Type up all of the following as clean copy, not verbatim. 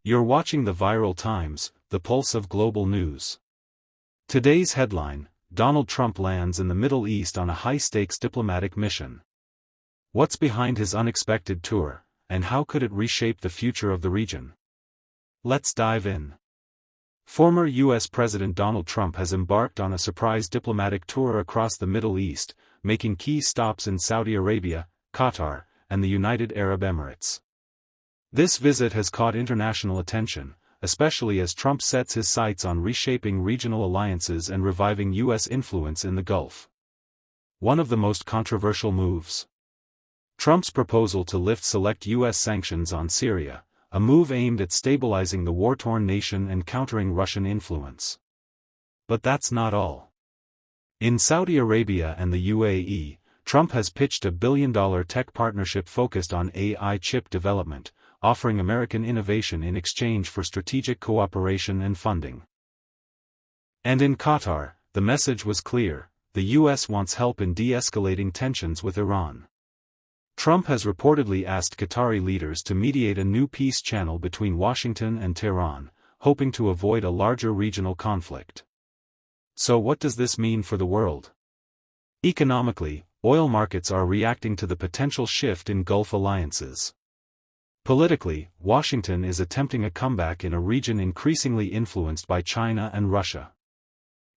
You're watching the Viral Times, the pulse of global news. Today's headline: Donald Trump lands in the Middle East on a high-stakes diplomatic mission. What's behind his unexpected tour, and how could it reshape the future of the region? Let's dive in. Former U.S. President Donald Trump has embarked on a surprise diplomatic tour across the Middle East, making key stops in Saudi Arabia, Qatar, and the United Arab Emirates. This visit has caught international attention, especially as Trump sets his sights on reshaping regional alliances and reviving U.S. influence in the Gulf. One of the most controversial moves: Trump's proposal to lift select U.S. sanctions on Syria, a move aimed at stabilizing the war-torn nation and countering Russian influence. But that's not all. In Saudi Arabia and the UAE, Trump has pitched a billion-dollar tech partnership focused on AI chip development, offering American innovation in exchange for strategic cooperation and funding. And in Qatar, the message was clear: the U.S. wants help in de-escalating tensions with Iran. Trump has reportedly asked Qatari leaders to mediate a new peace channel between Washington and Tehran, hoping to avoid a larger regional conflict. So what does this mean for the world? Economically, oil markets are reacting to the potential shift in Gulf alliances. Politically, Washington is attempting a comeback in a region increasingly influenced by China and Russia.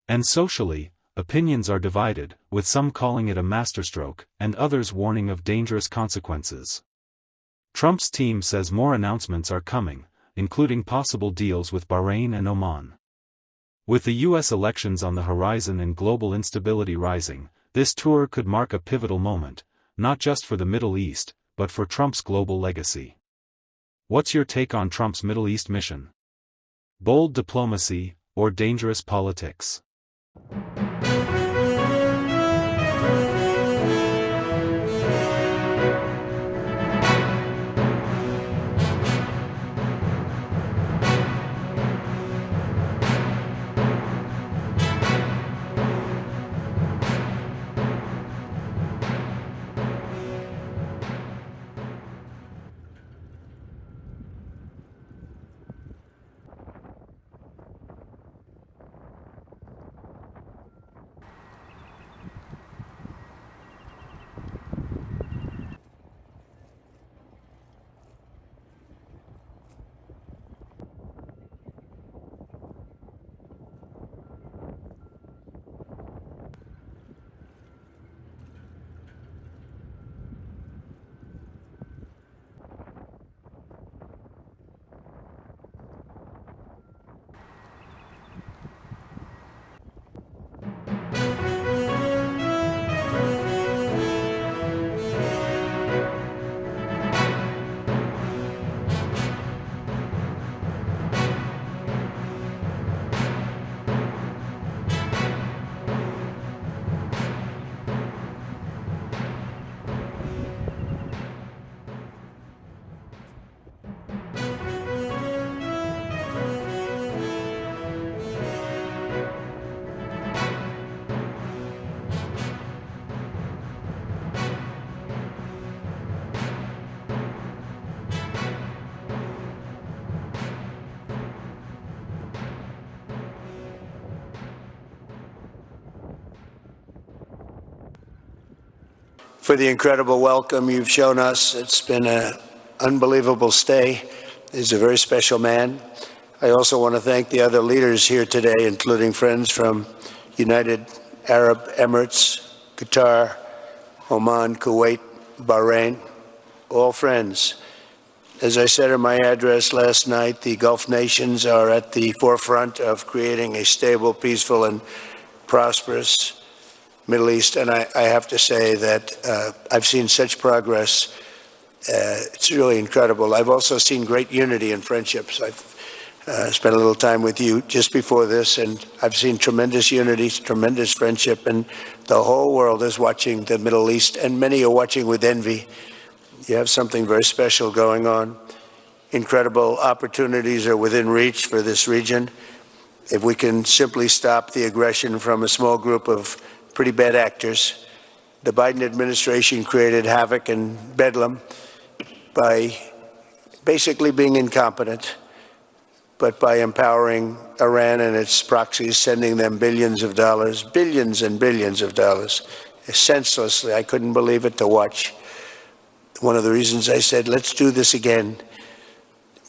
And socially, opinions are divided, with some calling it a masterstroke, and others warning of dangerous consequences. Trump's team says more announcements are coming, including possible deals with Bahrain and Oman. With the U.S. elections on the horizon and global instability rising, this tour could mark a pivotal moment, not just for the Middle East, but for Trump's global legacy. What's your take on Trump's Middle East mission? Bold diplomacy, or dangerous politics? For the incredible welcome you've shown us. It's been an unbelievable stay. He's a very special man. I also want to thank the other leaders here today, including friends from United Arab Emirates, Qatar, Oman, Kuwait, Bahrain, all friends. As I said in my address last night, the Gulf nations are at the forefront of creating a stable, peaceful, and prosperous Middle East, and I have to say that I've seen such progress. It's really incredible. I've also seen great unity and friendships. I've spent a little time with you just before this, and I've seen tremendous unity, tremendous friendship, and the whole world is watching the Middle East, and many are watching with envy. You have something very special going on. Incredible opportunities are within reach for this region. If we can simply stop the aggression from a small group of pretty bad actors. The Biden administration created havoc and bedlam by basically being incompetent, but by empowering Iran and its proxies, sending them billions of dollars, billions and billions of dollars, senselessly. I couldn't believe it to watch. One of the reasons I said, let's do this again.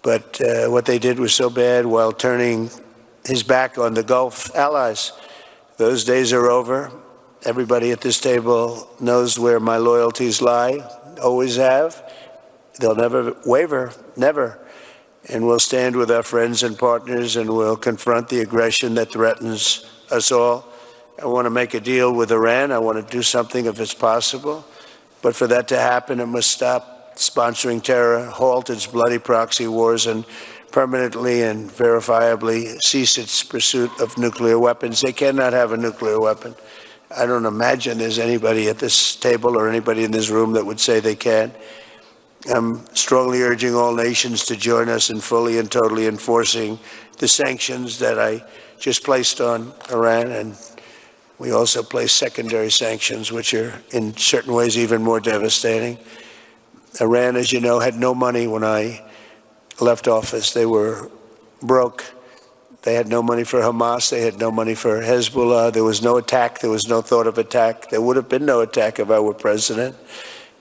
But what they did was so bad, while turning his back on the Gulf allies. Those days are over. Everybody at this table knows where my loyalties lie, always have. They'll never waver, never. And we'll stand with our friends and partners, and we'll confront the aggression that threatens us all. I want to make a deal with Iran. I want to do something if it's possible. But for that to happen, it must stop sponsoring terror, halt its bloody proxy wars, and permanently and verifiably cease its pursuit of nuclear weapons. They cannot have a nuclear weapon. I don't imagine there's anybody at this table or anybody in this room that would say they can. I'm strongly urging all nations to join us in fully and totally enforcing the sanctions that I just placed on Iran, and we also place secondary sanctions, which are in certain ways even more devastating. Iran, as you know, had no money when I left office. They were broke. They had no money for Hamas. They had no money for Hezbollah. There was no attack. There was no thought of attack. There would have been no attack if I were president.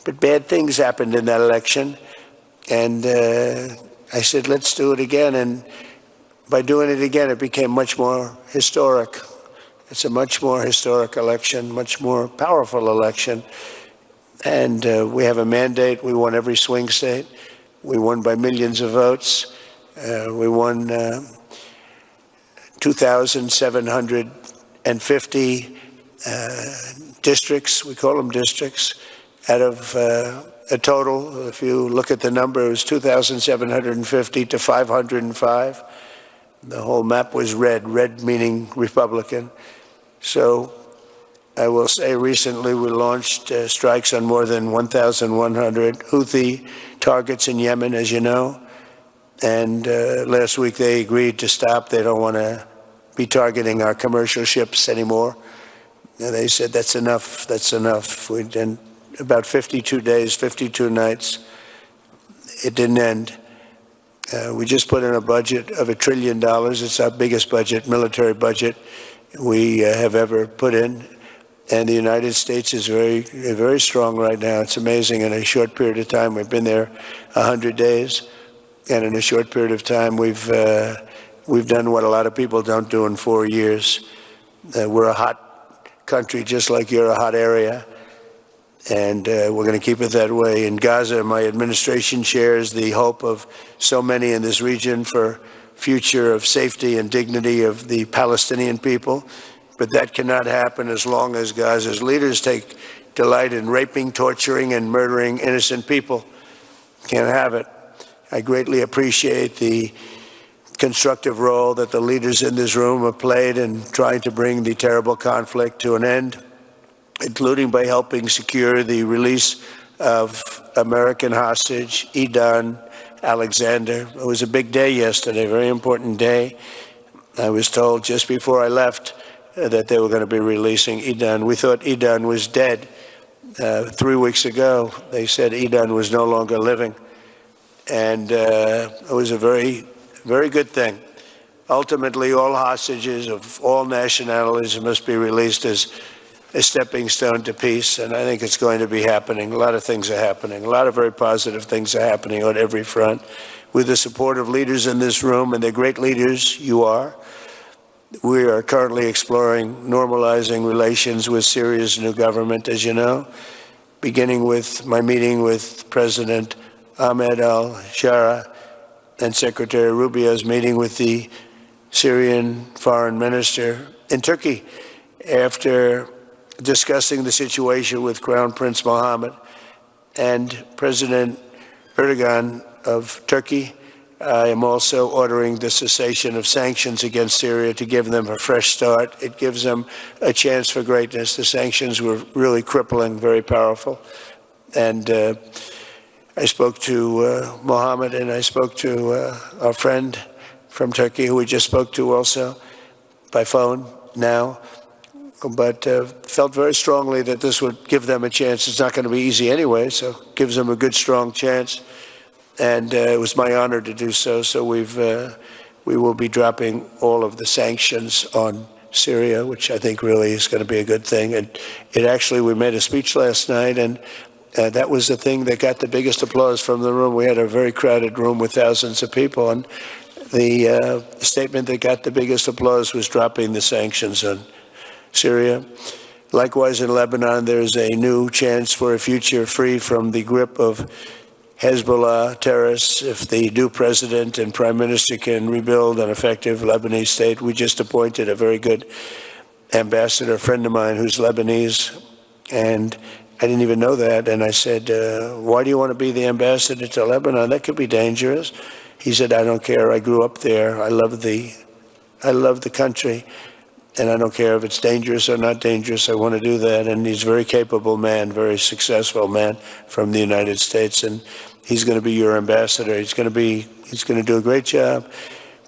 But bad things happened in that election. And I said, let's do it again. And by doing it again, it became much more historic. It's a much more historic election, much more powerful election. And we have a mandate. We won every swing state. We won by millions of votes. We won 2,750 districts. We call them districts. Out of a total, if you look at the number, it was 2,750 to 505. The whole map was red, red meaning Republican. So I will say recently we launched strikes on more than 1,100 Houthi targets in Yemen, as you know. And last week they agreed to stop. They don't want to be targeting our commercial ships anymore. And they said, that's enough, that's enough. We did about 52 days, 52 nights. It didn't end. We just put in a budget of $1 trillion. It's our biggest budget, military budget, we have ever put in. And the United States is very, very strong right now. It's amazing. In a short period of time, we've been there 100 days. And in a short period of time, we've done what a lot of people don't do in 4 years. We're a hot country, just like you're a hot area. And we're going to keep it that way. In Gaza, my administration shares the hope of so many in this region for future of safety and dignity of the Palestinian people. But that cannot happen as long as Gaza's leaders take delight in raping, torturing, and murdering innocent people. Can't have it. I greatly appreciate the constructive role that the leaders in this room have played in trying to bring the terrible conflict to an end, including by helping secure the release of American hostage Idan Alexander. It was a big day yesterday, a very important day. I was told just before I left that they were going to be releasing Idan. We thought Idan was dead 3 weeks ago. They said Idan was no longer living. And it was a very, very good thing. Ultimately, all hostages of all nationalities must be released as a stepping stone to peace, and I think it's going to be happening. A lot of things are happening. A lot of very positive things are happening on every front. With the support of leaders in this room, and they're great leaders, you are, we are currently exploring normalizing relations with Syria's new government, as you know, beginning with my meeting with President Ahmed al-Shara and Secretary Rubio's meeting with the Syrian foreign minister in Turkey after discussing the situation with Crown Prince Mohammed and President Erdogan of Turkey. I am also ordering the cessation of sanctions against Syria to give them a fresh start. It gives them a chance for greatness. The sanctions were really crippling, very powerful. And I spoke to Mohammed, and I spoke to our friend from Turkey, who we just spoke to also by phone now, but felt very strongly that this would give them a chance. It's not going to be easy anyway, so it gives them a good, strong chance. And it was my honor to do so. So we've we will be dropping all of the sanctions on Syria, which I think really is going to be a good thing. And we made a speech last night, and that was the thing that got the biggest applause from the room. We had a very crowded room with thousands of people, and the statement that got the biggest applause was dropping the sanctions on Syria. Likewise, in Lebanon, there's a new chance for a future free from the grip of Hezbollah terrorists if the new president and prime minister can rebuild an effective Lebanese state. We just appointed a very good ambassador, a friend of mine who's Lebanese, and I didn't even know that. And I said, why do you want to be the ambassador to Lebanon? That could be dangerous. He said, I don't care. I grew up there. I love the country. And I don't care if it's dangerous or not dangerous. I want to do that. And he's a very capable man, very successful man from the United States. And he's going to be your ambassador. He's going to do a great job.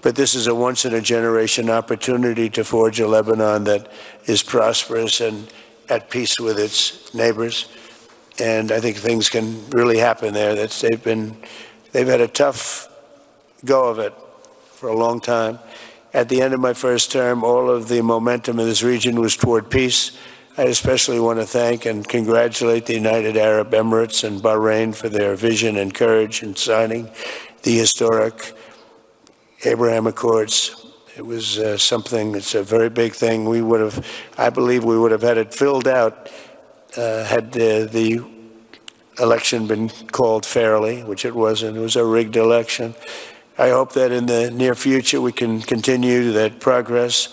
But this is a once-in-a-generation opportunity to forge a Lebanon that is prosperous and at peace with its neighbors. And I think things can really happen there. They've had a tough go of it for a long time. At the end of my first term, all of the momentum in this region was toward peace. I especially want to thank and congratulate the United Arab Emirates and Bahrain for their vision and courage in signing the historic Abraham Accords. It was something, it's a very big thing. I believe we would have had it filled out had the election been called fairly, which it wasn't. It was a rigged election. I hope that in the near future we can continue that progress.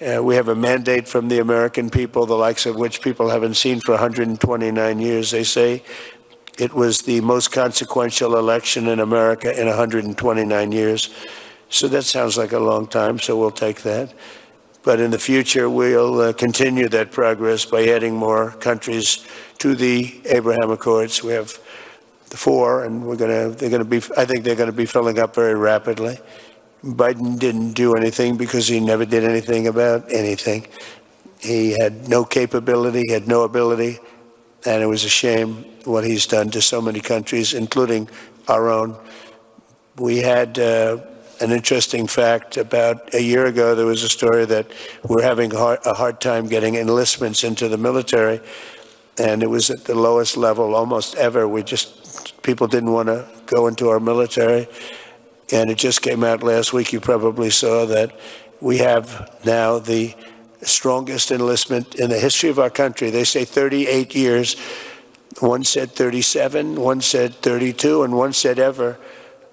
We have a mandate from the American people, the likes of which people haven't seen for 129 years. They say it was the most consequential election in America in 129 years. So that sounds like a long time, so we'll take that. But in the future, we'll continue that progress by adding more countries to the Abraham Accords. We have the 4, and I think they're going to be filling up very rapidly. Biden didn't do anything because he never did anything about anything. He had no capability, he had no ability, and it was a shame what he's done to so many countries, including our own. We had an interesting fact. About a year ago, there was a story that we're having a hard time getting enlistments into the military, and it was at the lowest level almost ever. People didn't want to go into our military. And it just came out last week, you probably saw that we have now the strongest enlistment in the history of our country. They say 38 years. One said 37, one said 32, and one said ever.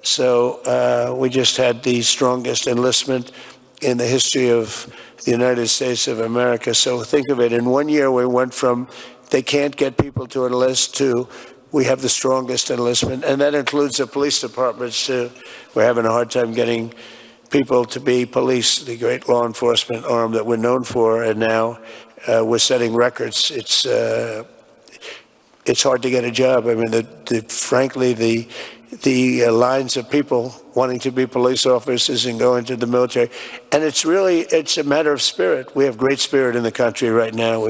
So we just had the strongest enlistment in the history of the United States of America. So think of it. In 1 year, we went from they can't get people to enlist to we have the strongest enlistment, and that includes the police departments too. We're having a hard time getting people to be police, the great law enforcement arm that we're known for, and now we're setting records. It's hard to get a job. I mean, frankly, the lines of people wanting to be police officers and go into the military, and it's a matter of spirit. We have great spirit in the country right now.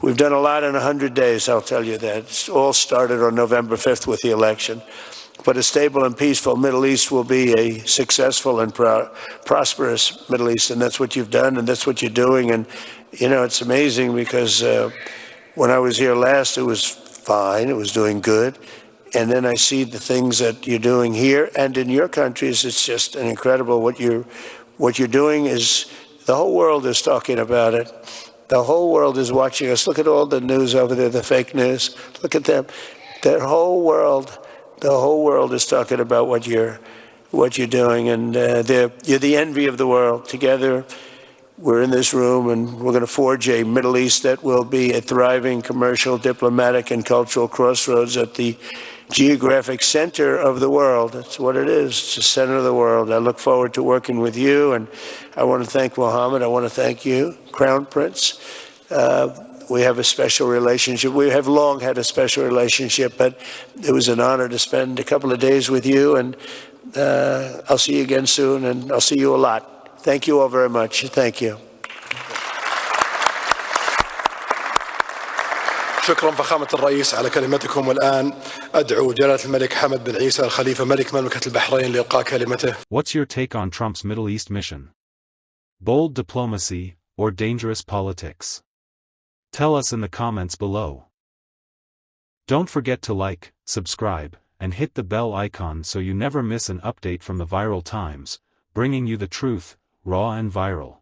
We've done a lot in 100 days, I'll tell you that. It's all started on November 5th with the election. But a stable and peaceful Middle East will be a successful and prosperous Middle East, and that's what you've done, and that's what you're doing. And, it's amazing because when I was here last, it was fine, it was doing good. And then I see the things that you're doing here and in your countries. It's just incredible what you're doing. Is the whole world is talking about it. The whole world is watching us. Look at all the news over there, the fake news. Look at them. The whole world is talking about what you're doing, and you're the envy of the world. Together, we're in this room, and we're going to forge a Middle East that will be a thriving commercial, diplomatic, and cultural crossroads at the geographic center of the world. That's what it is. It's the center of the world. I look forward to working with you, and I want to thank Mohammed. I want to thank you, Crown Prince. We have a special relationship. We have long had a special relationship, but it was an honor to spend a couple of days with you, and I'll see you again soon, and I'll see you a lot. Thank you all very much. Thank you. شكرا فخامة الرئيس على كلمتكم. والآن أدعو جلالة الملك حمد بن عيسى الخليفة ملك مملكة البحرين لإلقاء كلمته. What's your take on Trump's Middle East mission? Bold diplomacy, or dangerous politics? Tell us in the comments below. Don't forget to like, subscribe, and hit the bell icon so you never miss an update from the Viral Times, bringing you the truth, raw and viral.